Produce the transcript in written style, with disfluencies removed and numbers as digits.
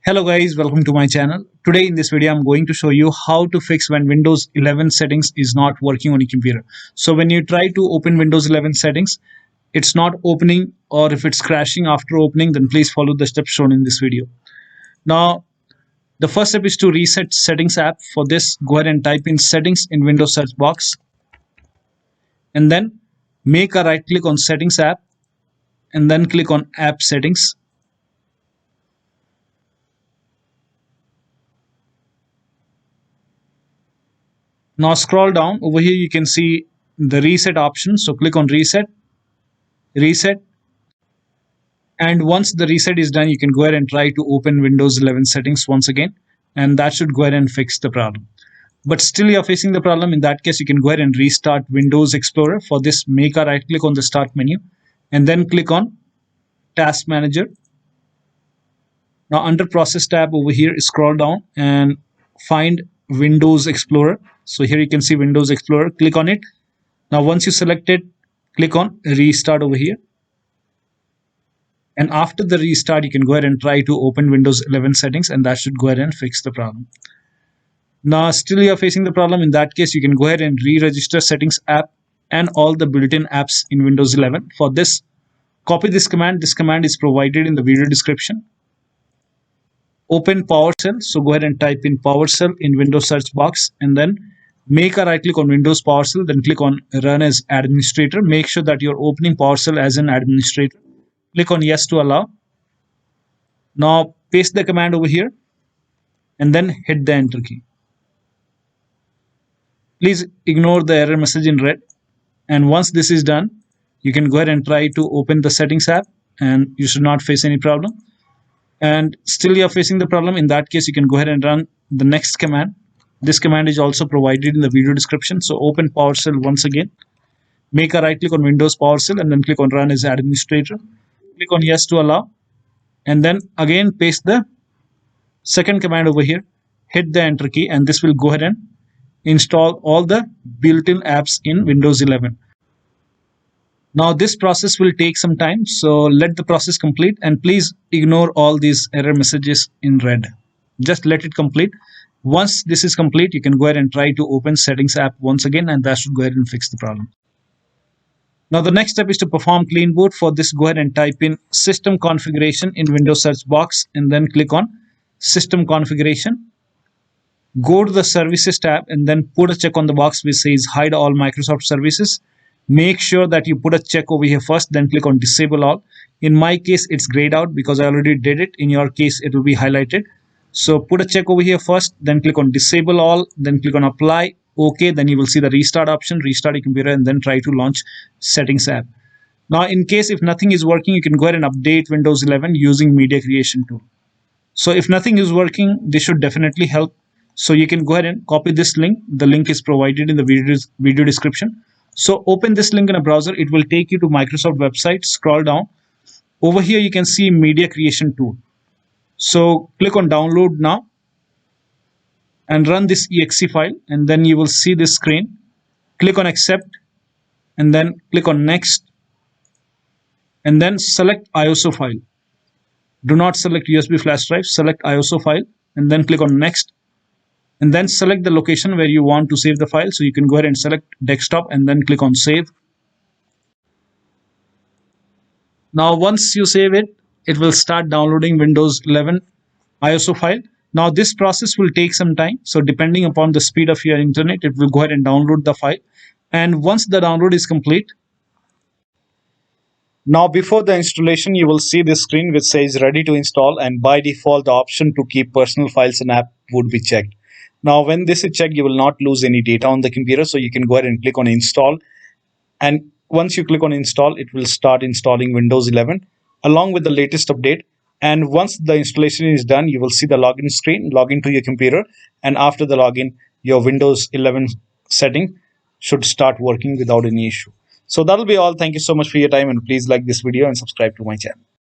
Hello guys, welcome to my channel. Today in this video I'm going to show you how to fix when Windows 11 settings is not working on your computer. So when you try to open Windows 11 settings, it's not opening, or if it's crashing after opening, then please follow the steps shown in this video. Now the first step is to reset settings app. For this, go ahead and type in settings in Windows search box and then make a right click on settings app and then click on app settings. Now scroll down. Over here you can see the reset option. So click on reset. And once the reset is done, you can go ahead and try to open Windows 11 settings once again. And that should go ahead and fix the problem. But still you're facing the problem. In that case, you can go ahead and restart Windows Explorer. For this, make a right click on the start menu and then click on Task Manager. Now under Process tab over here, scroll down and find Windows Explorer. So here you can see Windows Explorer. Click on it. Now once you select it, click on Restart over here. And after the restart, you can go ahead and try to open Windows 11 settings, and that should go ahead and fix the problem. Now still you're facing the problem. In that case, you can go ahead and re-register settings app and all the built-in apps in Windows 11. For this, copy this command. This command is provided in the video description. Open PowerShell. So go ahead and type in PowerShell in Windows search box and then make a right click on Windows PowerShell, then click on Run as Administrator. Make sure that you're opening PowerShell as an administrator. Click on Yes to allow. Now paste the command over here and then hit the Enter key. Please ignore the error message in red. And once this is done, you can go ahead and try to open the settings app and you should not face any problem. And still you're facing the problem. In that case, you can go ahead and run the next command. This command is also provided in the video description. So open PowerShell once again. Make a right click on Windows PowerShell and then click on Run as Administrator. Click on Yes to allow. And then again paste the second command over here. Hit the Enter key and this will go ahead and install all the built-in apps in Windows 11. Now this process will take some time. So let the process complete and please ignore all these error messages in red. Just let it complete. Once this is complete, you can go ahead and try to open settings app once again and that should go ahead and fix the problem. Now the next step is to perform clean boot. For this, go ahead and type in system configuration in Windows search box and then click on system configuration. Go to the services tab and then put a check on the box which says hide all Microsoft services. Make sure that you put a check over here first, then click on disable all. In my case, it's grayed out because I already did it. In your case, it will be highlighted. So put a check over here first, then click on disable all, then click on apply. Okay, then you will see the restart option, restart your computer and then try to launch settings app. Now in case if nothing is working, you can go ahead and update Windows 11 using media creation tool. So if nothing is working, this should definitely help. So you can go ahead and copy this link. The link is provided in the video description. So open this link in a browser. It will take you to Microsoft website. Scroll down. Over here you can see media creation tool. So click on download now and run this exe file and then you will see this screen. Click on accept and then click on next and then select ISO file. Do not select USB flash drive, select ISO file and then click on next and then select the location where you want to save the file. So you can go ahead and select desktop and then click on save. Now once you save it, it will start downloading Windows 11 ISO file. Now this process will take some time. So depending upon the speed of your internet, it will go ahead and download the file. And once the download is complete, now before the installation, you will see this screen which says ready to install, and by default the option to keep personal files and app would be checked. Now when this is checked, you will not lose any data on the computer. So you can go ahead and click on install. And once you click on install, it will start installing Windows 11 along with the latest update. And once the installation is done, you will see the login screen. Log into your computer, and after the login, your Windows 11 setting should start working without any issue. So that'll be all. Thank you so much for your time, and please like this video and subscribe to my channel.